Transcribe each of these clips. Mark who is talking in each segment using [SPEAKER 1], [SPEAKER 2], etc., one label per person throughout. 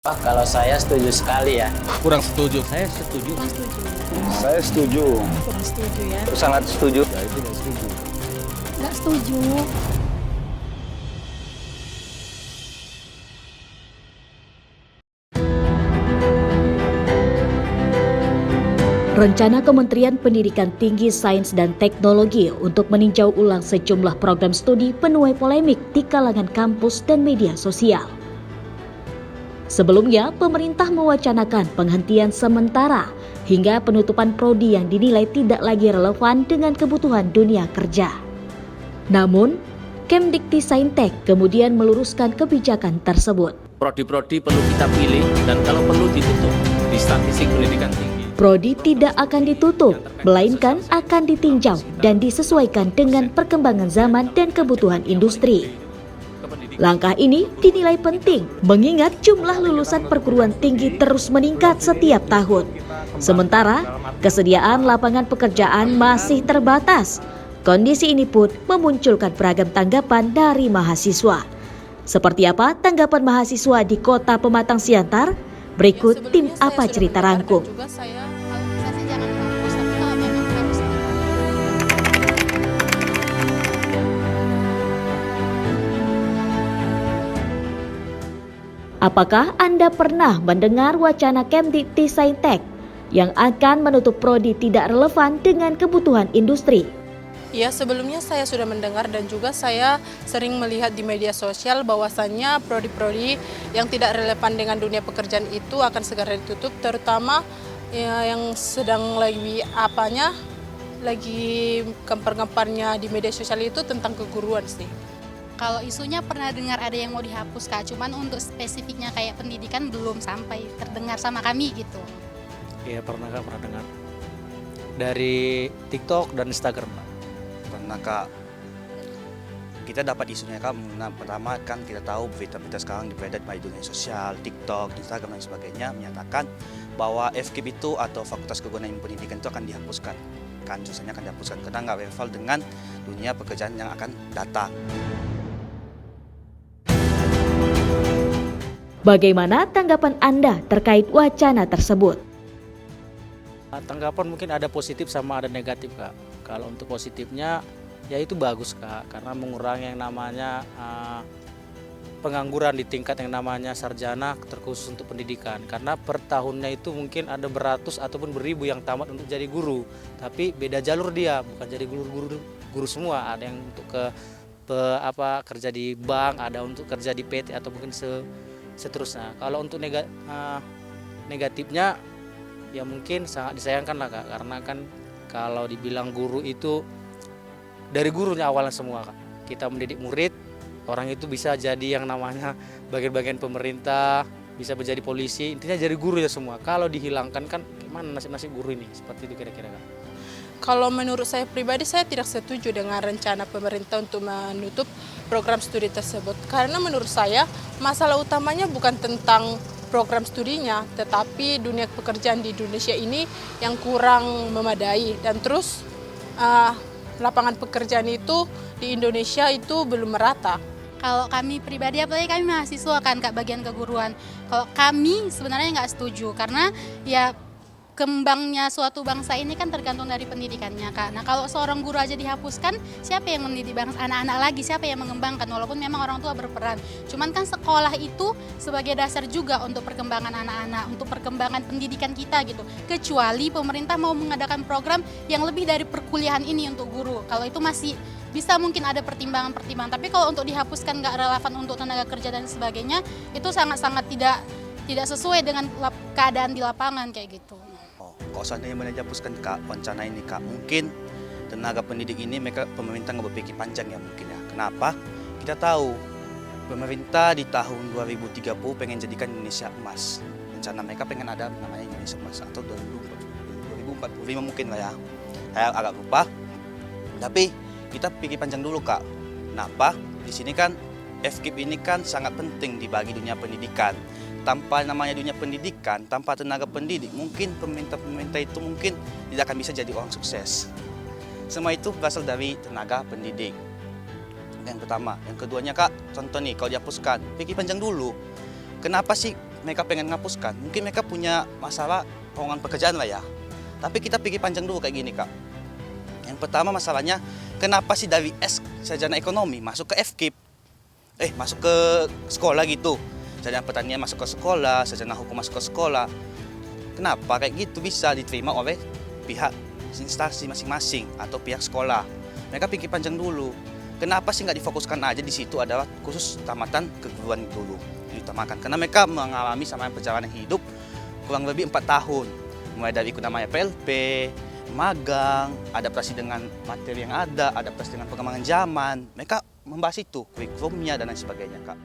[SPEAKER 1] Wah, kalau saya setuju sekali ya.
[SPEAKER 2] Kurang setuju.
[SPEAKER 3] Saya setuju.
[SPEAKER 4] Kurang setuju.
[SPEAKER 5] Saya setuju.
[SPEAKER 4] Kurang setuju ya.
[SPEAKER 5] Sangat setuju.
[SPEAKER 2] Saya tidak setuju.
[SPEAKER 4] Nggak setuju.
[SPEAKER 6] Rencana Kementerian Pendidikan Tinggi, Sains dan Teknologi untuk meninjau ulang sejumlah program studi penuai polemik di kalangan kampus dan media sosial. Sebelumnya, pemerintah mewacanakan penghentian sementara hingga penutupan prodi yang dinilai tidak lagi relevan dengan kebutuhan dunia kerja. Namun, Kemdikti-Saintek kemudian meluruskan kebijakan tersebut.
[SPEAKER 3] Prodi-prodi perlu kita pilih dan kalau perlu ditutup di statistik pendidikan tinggi.
[SPEAKER 6] Prodi tidak akan ditutup, melainkan akan ditinjau dan disesuaikan dengan perkembangan zaman dan kebutuhan industri. Langkah ini dinilai penting mengingat jumlah lulusan perguruan tinggi terus meningkat setiap tahun. Sementara, kesediaan lapangan pekerjaan masih terbatas. Kondisi ini pun memunculkan beragam tanggapan dari mahasiswa. Seperti apa tanggapan mahasiswa di Kota Pematang Siantar? Berikut tim Apa Cerita rangkum. Apakah Anda pernah mendengar wacana Kemdikti-Saintek yang akan menutup prodi tidak relevan dengan kebutuhan industri?
[SPEAKER 7] Ya, sebelumnya saya sudah mendengar dan juga saya sering melihat di media sosial bahwasannya prodi-prodi yang tidak relevan dengan dunia pekerjaan itu akan segera ditutup, terutama ya, yang sedang lagi gempar-gemparnya di media sosial itu tentang keguruan sih.
[SPEAKER 8] Kalau isunya pernah dengar ada yang mau dihapus Kak, cuman untuk spesifiknya kayak pendidikan belum sampai terdengar sama kami gitu.
[SPEAKER 9] Iya pernah dengar dari TikTok dan Instagram.
[SPEAKER 10] Pernah Kak, kita dapat isunya Kak. Pertama kan kita tahu berita-berita sekarang beredar di dunia sosial, TikTok, Instagram dan sebagainya menyatakan bahwa FKIP itu atau Fakultas Keguruan Pendidikan itu akan dihapuskan. Kan susahnya akan dihapuskan karena nggak relevan dengan dunia pekerjaan yang akan datang.
[SPEAKER 6] Bagaimana tanggapan Anda terkait wacana tersebut?
[SPEAKER 9] Tanggapan mungkin ada positif sama ada negatif Kak. Kalau untuk positifnya ya itu bagus Kak, karena mengurangi yang namanya pengangguran di tingkat yang namanya sarjana terkhusus untuk pendidikan. Karena per tahunnya itu mungkin ada beratus ataupun beribu yang tamat untuk jadi guru, tapi beda jalur dia, bukan jadi guru semua. Ada yang untuk kerja di bank, ada untuk kerja di PT atau mungkin seterusnya. Kalau untuk negatifnya ya mungkin sangat disayangkan lah Kak, karena kan kalau dibilang guru itu dari gurunya awalnya semua Kak. Kita mendidik murid, orang itu bisa jadi yang namanya bagian-bagian pemerintah, bisa menjadi polisi, intinya jadi guru ya semua. Kalau dihilangkan kan gimana nasib-nasib guru ini, seperti itu kira-kira Kak.
[SPEAKER 7] Kalau menurut saya pribadi, saya tidak setuju dengan rencana pemerintah untuk menutup program studi tersebut. Karena menurut saya, masalah utamanya bukan tentang program studinya, tetapi dunia pekerjaan di Indonesia ini yang kurang memadai. Dan terus lapangan pekerjaan itu di Indonesia itu belum merata.
[SPEAKER 8] Kalau kami pribadi, apalagi kami mahasiswa kan Kak bagian keguruan. Kalau kami sebenarnya nggak setuju karena ya kembangnya suatu bangsa ini kan tergantung dari pendidikannya Kak. Nah kalau seorang guru aja dihapuskan, siapa yang mendidik bangsa anak-anak lagi, siapa yang mengembangkan, walaupun memang orang tua berperan. Cuman kan sekolah itu sebagai dasar juga untuk perkembangan anak-anak, untuk perkembangan pendidikan kita gitu. Kecuali pemerintah mau mengadakan program yang lebih dari perkuliahan ini untuk guru. Kalau itu masih bisa mungkin ada pertimbangan-pertimbangan. Tapi kalau untuk dihapuskan nggak relevan untuk tenaga kerja dan sebagainya, itu sangat-sangat tidak sesuai dengan keadaan di lapangan kayak gitu.
[SPEAKER 10] Kalau seandainya dihapuskan Kak rencana ini Kak, mungkin tenaga pendidik ini pemerintah nggak berpikir panjang ya mungkin ya. Kenapa? Kita tahu pemerintah di tahun 2030 pengen jadikan Indonesia emas. Rencana mereka pengen ada namanya Indonesia emas atau 2045 mungkin lah ya. Saya agak lupa. Tapi kita pikir panjang dulu Kak. Kenapa? Di sini kan FKIP ini kan sangat penting dibagi dunia pendidikan. Tanpa namanya dunia pendidikan, tanpa tenaga pendidik, mungkin pemerintah itu mungkin tidak akan bisa jadi orang sukses. Semua itu berasal dari tenaga pendidik. Yang pertama, yang keduanya Kak, contoh nih kalau dihapuskan, pikir panjang dulu. Kenapa sih mereka pengen ngapuskan, mungkin mereka punya masalah lowongan pekerjaan lah ya. Tapi kita pikir panjang dulu kayak gini, Kak. Yang pertama masalahnya, kenapa sih dari S sarjana ekonomi masuk ke FKIP? Masuk ke sekolah gitu. Sarjana pertanian masuk ke sekolah, sarjana hukum masuk ke sekolah. Kenapa kayak gitu bisa diterima oleh pihak instansi masing-masing atau pihak sekolah? Mereka pikir panjang dulu. Kenapa sih nggak difokuskan aja di situ adalah khusus tamatan keguruan dulu diutamakan? Karena mereka mengalami sama perjalanan hidup kurang lebih 4 tahun. Mulai dari ikut namanya PLP, magang, adaptasi dengan materi yang ada, adaptasi dengan perkembangan zaman. Mereka membahas itu, kurikulumnya dan lain sebagainya, Kak.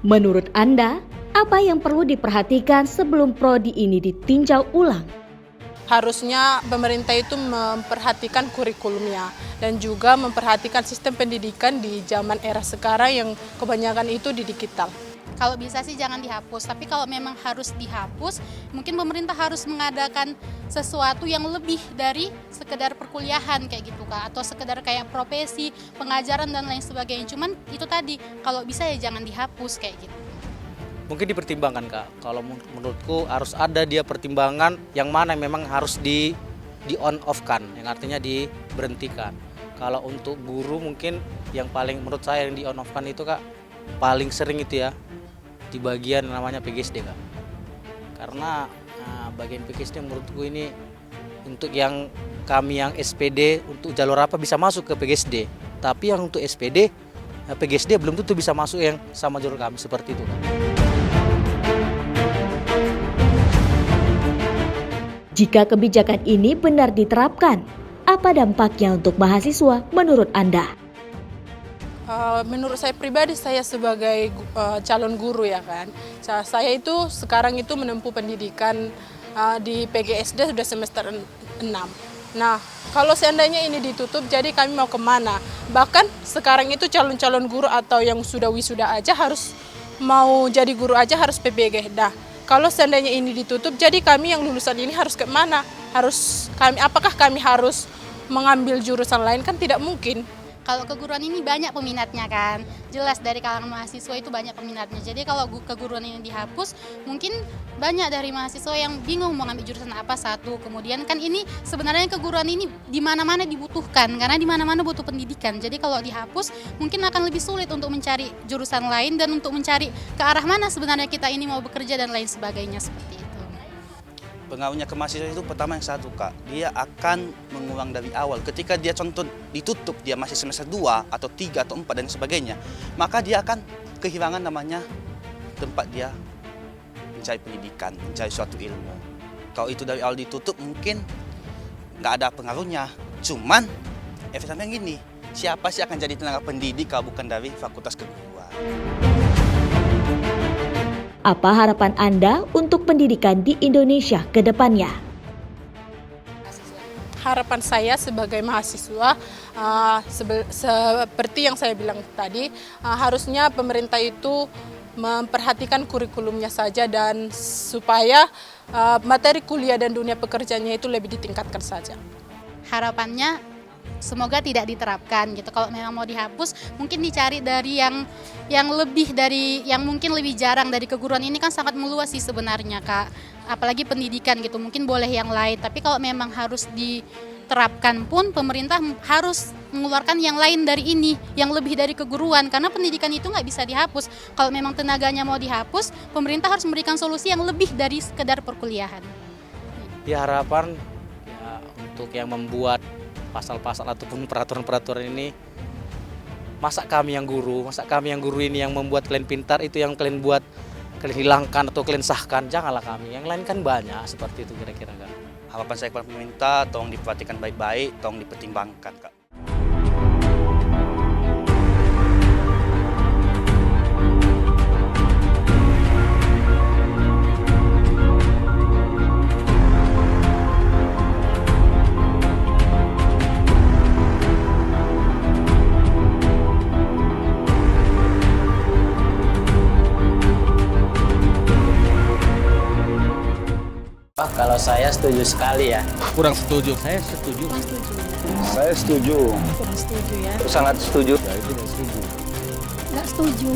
[SPEAKER 6] Menurut Anda, apa yang perlu diperhatikan sebelum prodi ini ditinjau ulang?
[SPEAKER 7] Harusnya pemerintah itu memperhatikan kurikulumnya dan juga memperhatikan sistem pendidikan di zaman era sekarang yang kebanyakan itu di digital.
[SPEAKER 8] Kalau bisa sih jangan dihapus, tapi kalau memang harus dihapus, mungkin pemerintah harus mengadakan sesuatu yang lebih dari sekedar perkuliahan kayak gitu Kak, atau sekedar kayak profesi, pengajaran dan lain sebagainya. Cuman itu tadi, kalau bisa ya jangan dihapus kayak gitu.
[SPEAKER 9] Mungkin dipertimbangkan, Kak. Kalau menurutku harus ada dia pertimbangan yang mana yang memang harus di on off kan, yang artinya diberhentikan. Kalau untuk guru mungkin yang paling menurut saya yang di on off kan itu, Kak, paling sering itu ya di bagian namanya PGSD, Kak. Karena bagian PGSD menurutku ini untuk yang kami yang SPD untuk jalur apa bisa masuk ke PGSD, tapi yang untuk SPD PGSD belum tentu bisa masuk yang sama jalur kami seperti itu, Kak.
[SPEAKER 6] Jika kebijakan ini benar diterapkan, apa dampaknya untuk mahasiswa menurut Anda?
[SPEAKER 7] Menurut saya pribadi, saya sebagai calon guru ya kan, saya itu sekarang itu menempuh pendidikan di PGSD sudah semester 6. Nah, kalau seandainya ini ditutup, jadi kami mau kemana? Bahkan sekarang itu calon-calon guru atau yang sudah wisuda aja harus mau jadi guru aja harus PBG. Nah, kalau seandainya ini ditutup, jadi kami yang lulusan ini harus ke mana? Apakah kami harus mengambil jurusan lain? Kan tidak mungkin.
[SPEAKER 8] Kalau keguruan ini banyak peminatnya kan, jelas dari kalangan mahasiswa itu banyak peminatnya. Jadi kalau keguruan ini dihapus, mungkin banyak dari mahasiswa yang bingung mau ngambil jurusan apa satu. Kemudian kan ini sebenarnya keguruan ini di mana-mana dibutuhkan, karena di mana-mana butuh pendidikan. Jadi kalau dihapus, mungkin akan lebih sulit untuk mencari jurusan lain dan untuk mencari ke arah mana sebenarnya kita ini mau bekerja dan lain sebagainya seperti itu.
[SPEAKER 10] Pengaruhnya ke mahasiswa itu pertama yang satu, Kak, dia akan mengulang dari awal. Ketika dia contoh ditutup, dia masih semester 2 atau 3 atau 4 dan sebagainya, maka dia akan kehilangan namanya tempat dia mencari pendidikan, mencari suatu ilmu. Kalau itu dari awal ditutup mungkin nggak ada pengaruhnya. Cuman efek samping gini, siapa sih akan jadi tenaga pendidik kalau bukan dari fakultas keguruan?
[SPEAKER 6] Apa harapan Anda untuk pendidikan di Indonesia ke depannya?
[SPEAKER 7] Harapan saya sebagai mahasiswa, seperti yang saya bilang tadi, harusnya pemerintah itu memperhatikan kurikulumnya saja dan supaya materi kuliah dan dunia pekerjaannya itu lebih ditingkatkan saja.
[SPEAKER 8] Harapannya semoga tidak diterapkan gitu. Kalau memang mau dihapus, mungkin dicari dari yang lebih dari yang mungkin lebih jarang. Dari keguruan ini kan sangat meluas sih sebenarnya, Kak. Apalagi pendidikan gitu, mungkin boleh yang lain. Tapi kalau memang harus diterapkan pun pemerintah harus mengeluarkan yang lain dari ini, yang lebih dari keguruan. Karena pendidikan itu nggak bisa dihapus. Kalau memang tenaganya mau dihapus, pemerintah harus memberikan solusi yang lebih dari sekedar perkuliahan.
[SPEAKER 9] Ya harapan ya, untuk yang membuat pasal-pasal ataupun peraturan-peraturan ini, masa kami yang guru ini yang membuat kalian pintar, itu yang kalian buat, kalian hilangkan atau kalian sahkan, janganlah kami. Yang lain kan banyak, seperti itu kira-kira, Kak.
[SPEAKER 10] Harapan saya kepada pemerintah, tolong diperhatikan baik-baik, tolong dipertimbangkan, Kak.
[SPEAKER 1] Kalau saya setuju sekali ya.
[SPEAKER 3] Kurang setuju. Saya setuju.
[SPEAKER 4] Kurang setuju.
[SPEAKER 5] Saya setuju.
[SPEAKER 4] Kurang setuju ya.
[SPEAKER 5] Sangat setuju.
[SPEAKER 3] Ya itu nggak setuju.
[SPEAKER 4] Nggak setuju.